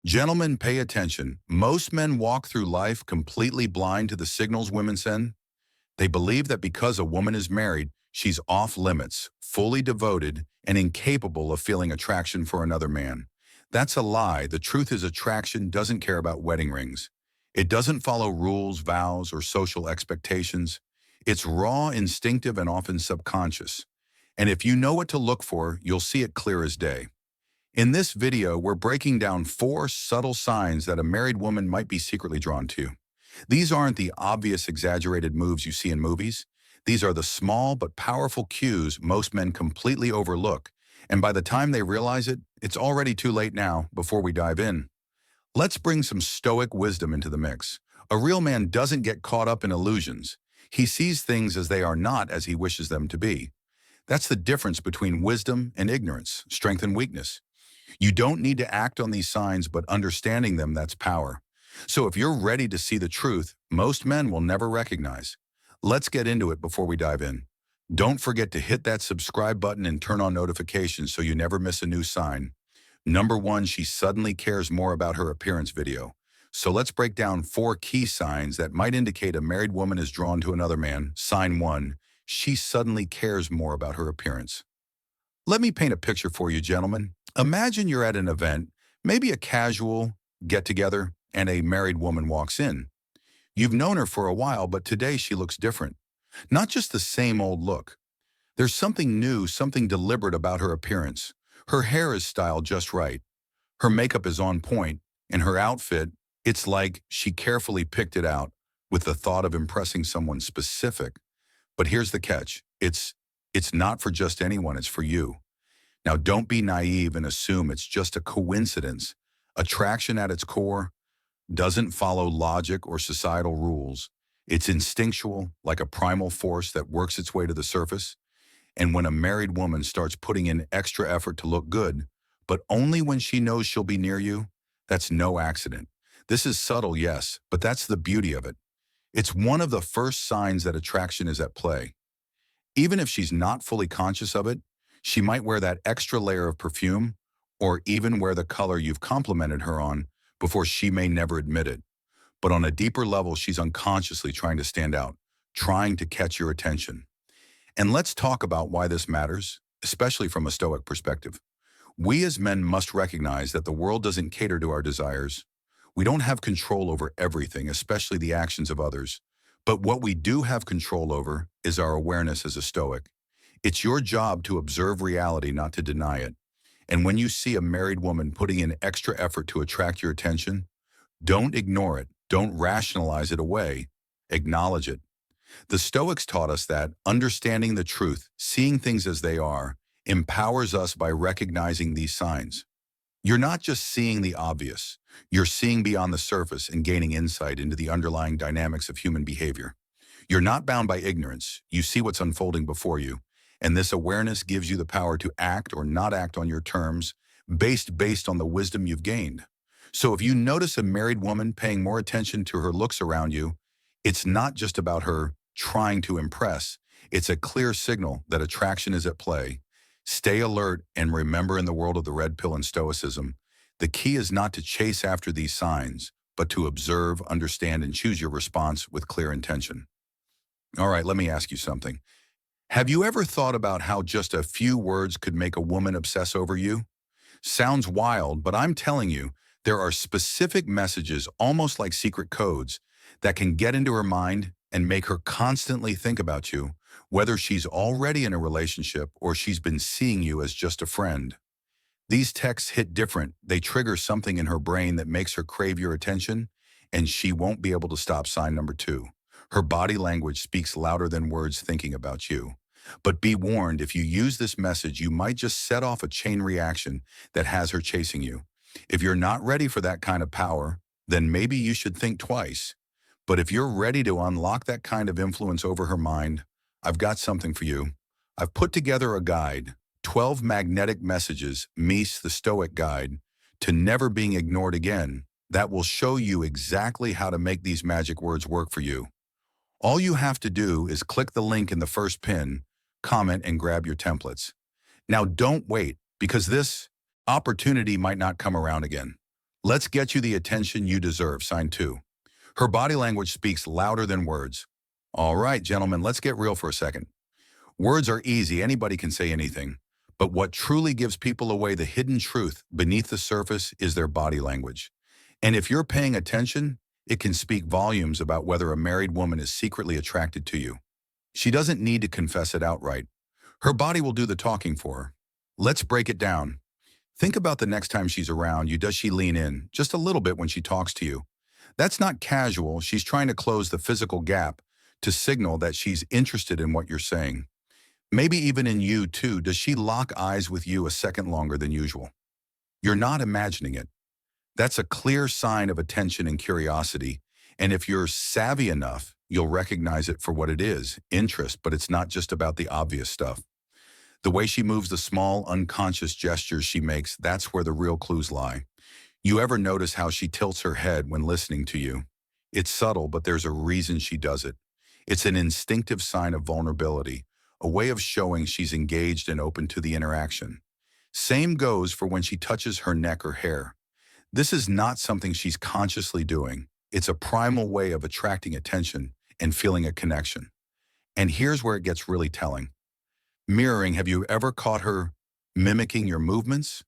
Gentlemen, pay attention. Most men walk through life completely blind to the signals women send. They believe that because a woman is married, she's off limits, fully devoted, and incapable of feeling attraction for another man. That's a lie. The truth is attraction doesn't care about wedding rings. It doesn't follow rules, vows, or social expectations. It's raw, instinctive, and often subconscious. And if you know what to look for, you'll see it clear as day. In this video, we're breaking down 4 subtle signs that a married woman might be secretly drawn to. These aren't the obvious exaggerated moves you see in movies. These are the small but powerful cues most men completely overlook, and by the time they realize it, it's already too late now. Before we dive in, let's bring some Stoic wisdom into the mix. A real man doesn't get caught up in illusions. He sees things as they are, not as he wishes them to be. That's the difference between wisdom and ignorance, strength and weakness. You don't need to act on these signs, but understanding them, that's power. So if you're ready to see the truth most men will never recognize, let's get into it. Before we dive in, don't forget to hit that subscribe button and turn on notifications so you never miss a new sign. Number 1, she suddenly cares more about her appearance video. So let's break down 4 key signs that might indicate a married woman is drawn to another man. Sign 1, she suddenly cares more about her appearance. Let me paint a picture for you, gentlemen. Imagine you're at an event, maybe a casual get-together, and a married woman walks in. You've known her for a while, but today she looks different. Not just the same old look. There's something new, something deliberate about her appearance. Her hair is styled just right. Her makeup is on point, and her outfit, it's like she carefully picked it out with the thought of impressing someone specific. But here's the catch. It's not for just anyone, it's for you. Now, don't be naive and assume it's just a coincidence. Attraction at its core doesn't follow logic or societal rules. It's instinctual, like a primal force that works its way to the surface. And when a married woman starts putting in extra effort to look good, but only when she knows she'll be near you, that's no accident. This is subtle, yes, but that's the beauty of it. It's one of the first signs that attraction is at play. Even if she's not fully conscious of it, she might wear that extra layer of perfume, or even wear the color you've complimented her on before she may never admit it. But on a deeper level, she's unconsciously trying to stand out, trying to catch your attention. And let's talk about why this matters, especially from a Stoic perspective. We as men must recognize that the world doesn't cater to our desires. We don't have control over everything, especially the actions of others. But what we do have control over is our awareness as a Stoic. It's your job to observe reality, not to deny it. And when you see a married woman putting in extra effort to attract your attention, don't ignore it. Don't rationalize it away. Acknowledge it. The Stoics taught us that understanding the truth, seeing things as they are, empowers us by recognizing these signs. You're not just seeing the obvious. You're seeing beyond the surface and gaining insight into the underlying dynamics of human behavior. You're not bound by ignorance. You see what's unfolding before you. And this awareness gives you the power to act or not act on your terms based on the wisdom you've gained. So if you notice a married woman paying more attention to her looks around you, it's not just about her trying to impress. It's a clear signal that attraction is at play. Stay alert and remember, in the world of the red pill and Stoicism, the key is not to chase after these signs, but to observe, understand, and choose your response with clear intention. All right, let me ask you something. Have you ever thought about how just a few words could make a woman obsess over you? Sounds wild, but I'm telling you, there are specific messages, almost like secret codes, that can get into her mind and make her constantly think about you, whether she's already in a relationship or she's been seeing you as just a friend. These texts hit different. They trigger something in her brain that makes her crave your attention, and she won't be able to stop. Sign number 2. Her body language speaks louder than words thinking about you. But be warned, if you use this message, you might just set off a chain reaction that has her chasing you. If you're not ready for that kind of power, then maybe you should think twice. But if you're ready to unlock that kind of influence over her mind, I've got something for you. I've put together a guide, 12 magnetic messages, Mies, the Stoic guide, to never being ignored again, that will show you exactly how to make these magic words work for you. All you have to do is click the link in the first pin, comment, and grab your templates. Now don't wait, because this opportunity might not come around again. Let's get you the attention you deserve, sign 2. Her body language speaks louder than words. All right, gentlemen, let's get real for a second. Words are easy, anybody can say anything. But what truly gives people away the hidden truth beneath the surface is their body language. And if you're paying attention, it can speak volumes about whether a married woman is secretly attracted to you. She doesn't need to confess it outright. Her body will do the talking for her. Let's break it down. Think about the next time she's around you. Does she lean in just a little bit when she talks to you? That's not casual. She's trying to close the physical gap to signal that she's interested in what you're saying. Maybe even in you too. Does she lock eyes with you a second longer than usual? You're not imagining it. That's a clear sign of attention and curiosity. And if you're savvy enough, you'll recognize it for what it is, interest, but it's not just about the obvious stuff. The way she moves, the small, unconscious gestures she makes, that's where the real clues lie. You ever notice how she tilts her head when listening to you? It's subtle, but there's a reason she does it. It's an instinctive sign of vulnerability, a way of showing she's engaged and open to the interaction. Same goes for when she touches her neck or hair. This is not something she's consciously doing. It's a primal way of attracting attention and feeling a connection. And here's where it gets really telling. Mirroring, have you ever caught her mimicking your movements?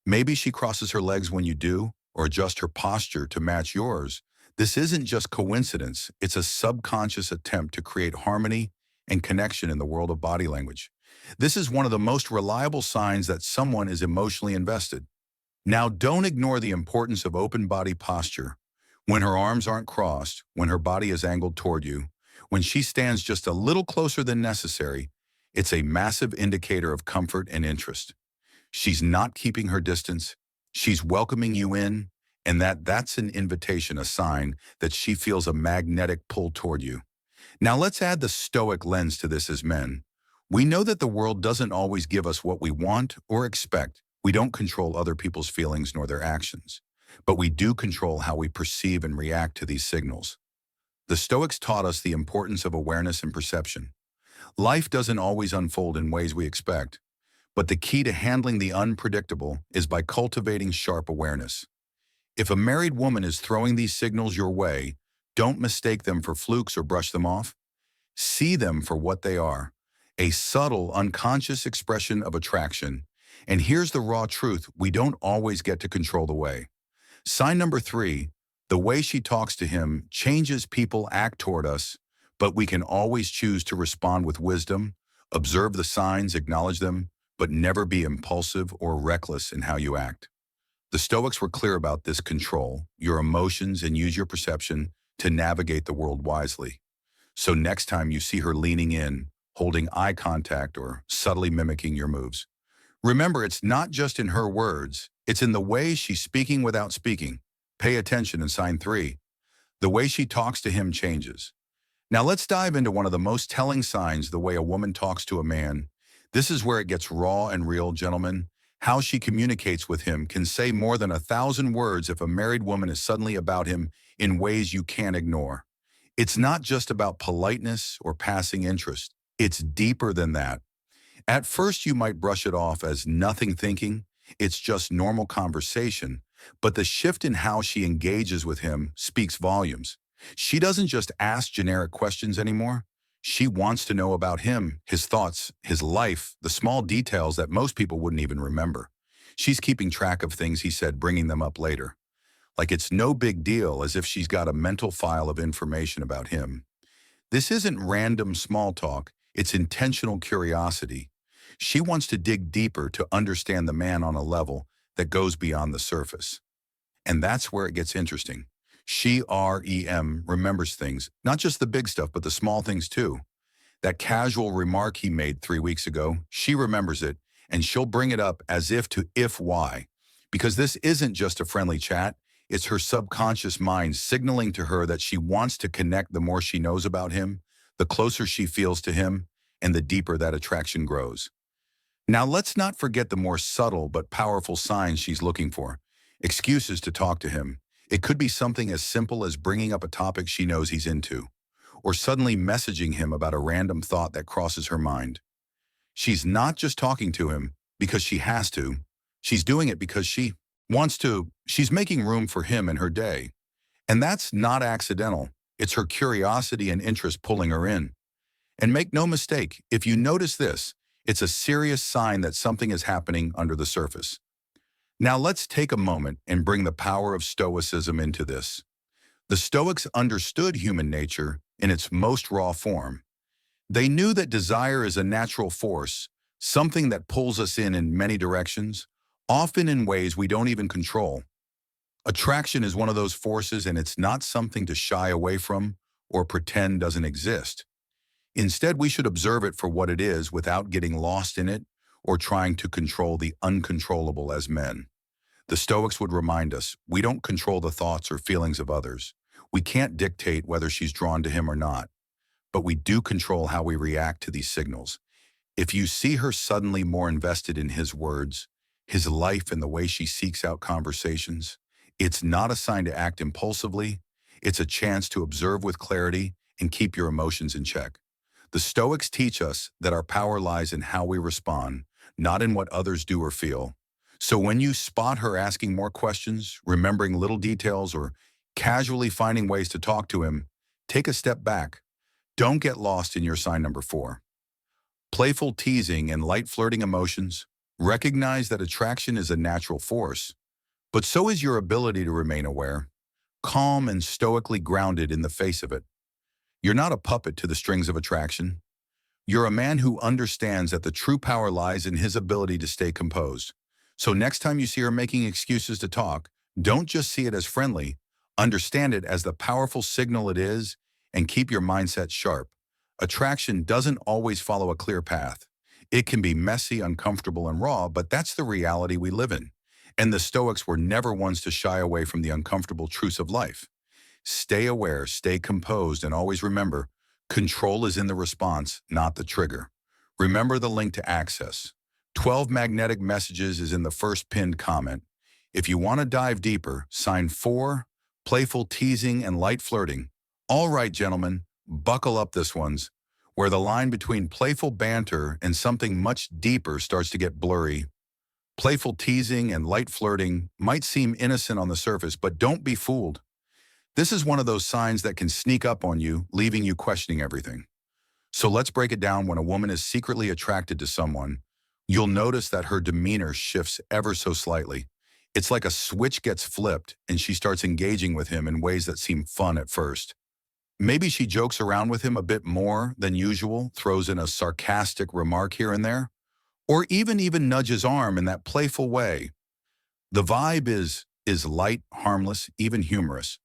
Maybe she crosses her legs when you do, or adjusts her posture to match yours. This isn't just coincidence. It's a subconscious attempt to create harmony and connection in the world of body language. This is one of the most reliable signs that someone is emotionally invested. Now, don't ignore the importance of open body posture. When her arms aren't crossed, when her body is angled toward you, when she stands just a little closer than necessary, it's a massive indicator of comfort and interest. She's not keeping her distance. She's welcoming you in, and that's an invitation, a sign that she feels a magnetic pull toward you. Now let's add the Stoic lens to this as men. We know that the world doesn't always give us what we want or expect. We don't control other people's feelings nor their actions, but we do control how we perceive and react to these signals. The Stoics taught us the importance of awareness and perception. Life doesn't always unfold in ways we expect, but the key to handling the unpredictable is by cultivating sharp awareness. If a married woman is throwing these signals your way, don't mistake them for flukes or brush them off. See them for what they are, a subtle, unconscious expression of attraction. And here's the raw truth, we don't always get to control the way. Sign number 3, the way she talks to him changes. People act toward us, but we can always choose to respond with wisdom, observe the signs, acknowledge them, but never be impulsive or reckless in how you act. The Stoics were clear about this: control your emotions and use your perception to navigate the world wisely. So next time you see her leaning in, holding eye contact, or subtly mimicking your moves, remember it's not just in her words, it's in the way she's speaking without speaking. Pay attention. In sign 3, the way she talks to him changes. Now let's dive into one of the most telling signs, the way a woman talks to a man. This is where it gets raw and real, gentlemen. How she communicates with him can say more than 1,000 words if a married woman is suddenly about him in ways you can't ignore. It's not just about politeness or passing interest. It's deeper than that. At first, you might brush it off as nothing, thinking it's just normal conversation, but the shift in how she engages with him speaks volumes. She doesn't just ask generic questions anymore. She wants to know about him, his thoughts, his life, the small details that most people wouldn't even remember. She's keeping track of things he said, bringing them up later. Like it's no big deal, as if she's got a mental file of information about him. This isn't random small talk, it's intentional curiosity. She wants to dig deeper to understand the man on a level that goes beyond the surface. And that's where it gets interesting. She, remembers things, not just the big stuff, but the small things too. That casual remark he made 3 weeks ago, she remembers it, and she'll bring it up as if why. Because this isn't just a friendly chat, it's her subconscious mind signaling to her that she wants to connect. The more she knows about him, the closer she feels to him, and the deeper that attraction grows. Now let's not forget the more subtle but powerful signs she's looking for. Excuses to talk to him. It could be something as simple as bringing up a topic she knows he's into, or suddenly messaging him about a random thought that crosses her mind. She's not just talking to him because she has to. She's doing it because she She's making room for him in her day. And that's not accidental. It's her curiosity and interest pulling her in. And make no mistake, if you notice this, it's a serious sign that something is happening under the surface. Now let's take a moment and bring the power of Stoicism into this. The Stoics understood human nature in its most raw form. They knew that desire is a natural force, something that pulls us in many directions, often in ways we don't even control. Attraction is one of those forces, and it's not something to shy away from or pretend doesn't exist. Instead, we should observe it for what it is without getting lost in it or trying to control the uncontrollable as men. The Stoics would remind us, we don't control the thoughts or feelings of others. We can't dictate whether she's drawn to him or not, but we do control how we react to these signals. If you see her suddenly more invested in his words, his life and the way she seeks out conversations, it's not a sign to act impulsively. It's a chance to observe with clarity and keep your emotions in check. The Stoics teach us that our power lies in how we respond, not in what others do or feel. So when you spot her asking more questions, remembering little details, or casually finding ways to talk to him, take a step back. Don't get lost in your sign number 4. Playful teasing and light flirting emotions. Recognize that attraction is a natural force, but so is your ability to remain aware, calm and stoically grounded in the face of it. You're not a puppet to the strings of attraction. You're a man who understands that the true power lies in his ability to stay composed. So next time you see her making excuses to talk, don't just see it as friendly, understand it as the powerful signal it is, and keep your mindset sharp. Attraction doesn't always follow a clear path. It can be messy, uncomfortable, and raw, but that's the reality we live in. And the Stoics were never ones to shy away from the uncomfortable truths of life. Stay aware, stay composed, and always remember, control is in the response, not the trigger. Remember the link to access. 12 magnetic messages is in the first pinned comment. If you want to dive deeper, sign 4, playful teasing and light flirting. All right, gentlemen, buckle up this one's, where the line between playful banter and something much deeper starts to get blurry. Playful teasing and light flirting might seem innocent on the surface, but don't be fooled. This is one of those signs that can sneak up on you, leaving you questioning everything. So let's break it down. When a woman is secretly attracted to someone, you'll notice that her demeanor shifts ever so slightly. It's like a switch gets flipped and she starts engaging with him in ways that seem fun at first. Maybe she jokes around with him a bit more than usual, throws in a sarcastic remark here and there, or even nudge his arm in that playful way. The vibe is light, harmless, even humorous.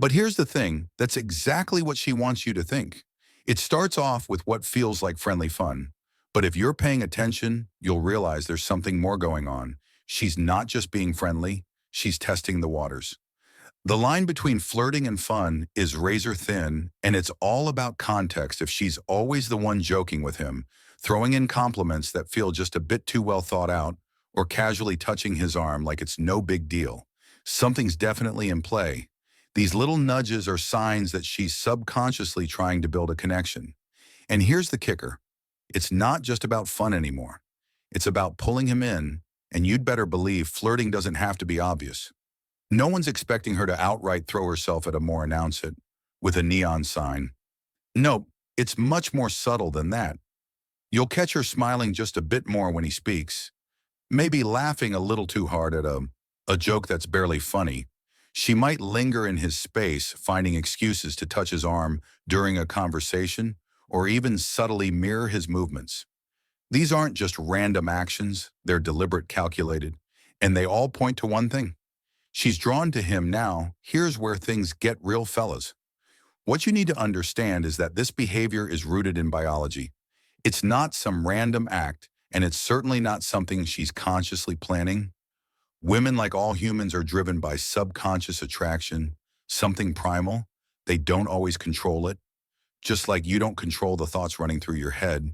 But here's the thing, that's exactly what she wants you to think. It starts off with what feels like friendly fun. But if you're paying attention, you'll realize there's something more going on. She's not just being friendly, she's testing the waters. The line between flirting and fun is razor thin, and it's all about context. If she's always the one joking with him, throwing in compliments that feel just a bit too well thought out, or casually touching his arm like it's no big deal, something's definitely in play. These little nudges are signs that she's subconsciously trying to build a connection. And here's the kicker. It's not just about fun anymore. It's about pulling him in, and you'd better believe flirting doesn't have to be obvious. No one's expecting her to outright throw herself at him or announce it with a neon sign. No, it's much more subtle than that. You'll catch her smiling just a bit more when he speaks, maybe laughing a little too hard at a joke that's barely funny. She might linger in his space, finding excuses to touch his arm during a conversation, or even subtly mirror his movements. These aren't just random actions, they're deliberate, calculated, and they all point to one thing. She's drawn to him now. Here's where things get real, fellas. What you need to understand is that this behavior is rooted in biology. It's not some random act, and it's certainly not something she's consciously planning. Women, like all humans, are driven by subconscious attraction, something primal. They don't always control it, just like you don't control the thoughts running through your head.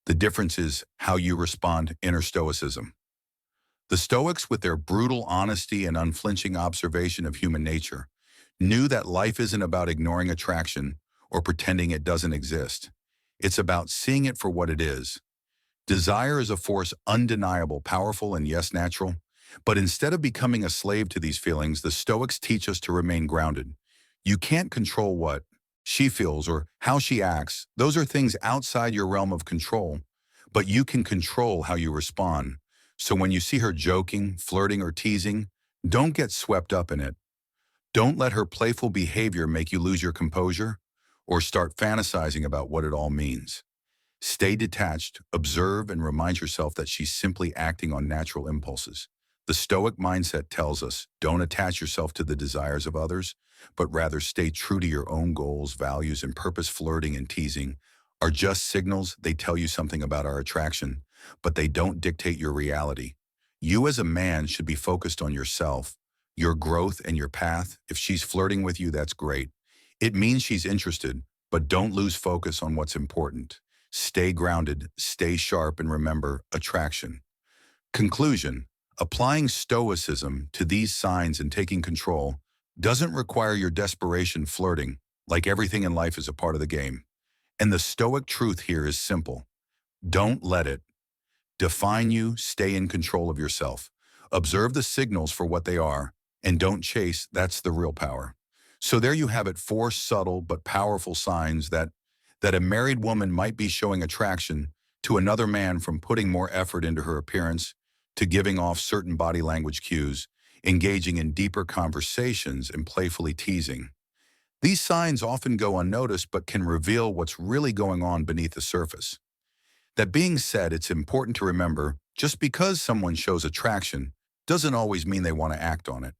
The difference is how you respond. Inner Stoicism. The Stoics, with their brutal honesty and unflinching observation of human nature, knew that life isn't about ignoring attraction or pretending it doesn't exist. It's about seeing it for what it is. Desire is a force undeniable, powerful, and yes, natural. But instead of becoming a slave to these feelings, the Stoics teach us to remain grounded. You can't control what she feels or how she acts. Those are things outside your realm of control, but you can control how you respond. So when you see her joking, flirting, or teasing, don't get swept up in it. Don't let her playful behavior make you lose your composure or start fantasizing about what it all means. Stay detached, observe, and remind yourself that she's simply acting on natural impulses. The Stoic mindset tells us don't attach yourself to the desires of others, but rather stay true to your own goals, values, and purpose. Flirting and teasing are just signals. They tell you something about our attraction, but they don't dictate your reality. You as a man should be focused on yourself, your growth, and your path. If she's flirting with you, that's great. It means she's interested, but don't lose focus on what's important. Stay grounded, stay sharp, and remember attraction. Conclusion: applying Stoicism to these signs and taking control doesn't require your desperation. Flirting, like everything in life, is a part of the game. And the Stoic truth here is simple: don't let it define you. Stay in control of yourself. Observe the signals for what they are, and don't chase. That's the real power. So there you have it, four subtle but powerful signs that a married woman might be showing attraction to another man, from putting more effort into her appearance to giving off certain body language cues, engaging in deeper conversations, and playfully teasing. These signs often go unnoticed but can reveal what's really going on beneath the surface. That being said, it's important to remember just because someone shows attraction doesn't always mean they want to act on it.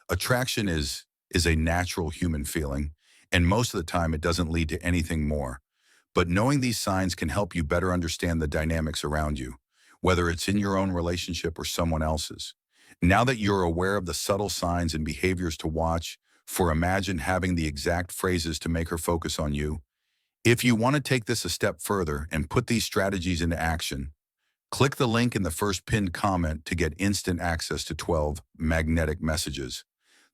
Attraction is a natural human feeling, and most of the time it doesn't lead to anything more. But knowing these signs can help you better understand the dynamics around you, whether it's in your own relationship or someone else's. Now that you're aware of the subtle signs and behaviors to watch for, imagine having the exact phrases to make her focus on you. If you want to take this a step further and put these strategies into action, click the link in the first pinned comment to get instant access to 12 magnetic messages,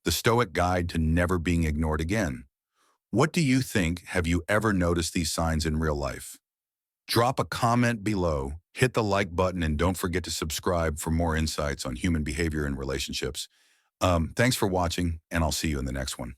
the Stoic guide to never being ignored again. What do you think? Have you ever noticed these signs in real life? Drop a comment below, hit the like button, and don't forget to subscribe for more insights on human behavior and relationships. Thanks for watching, and I'll see you in the next one.